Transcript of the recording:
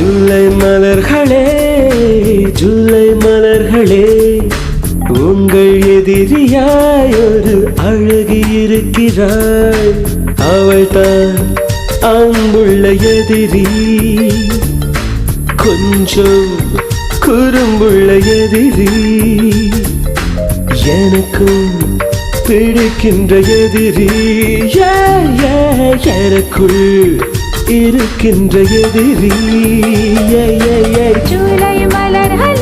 ஜூலை மலர்களே ஜூலை மலர்களே உங்கள் எதிரியாய் ஒரு அழகி இருக்கிறாள் அவள்தான் அன்புள்ள எதிரி கொஞ்சம் குறும்புள்ள எதிரி எனக்கும் பிடிக்கின்ற எதிரி எனக்குள் இருக்கின்ற எதிரி ஜூலை மலர்கள்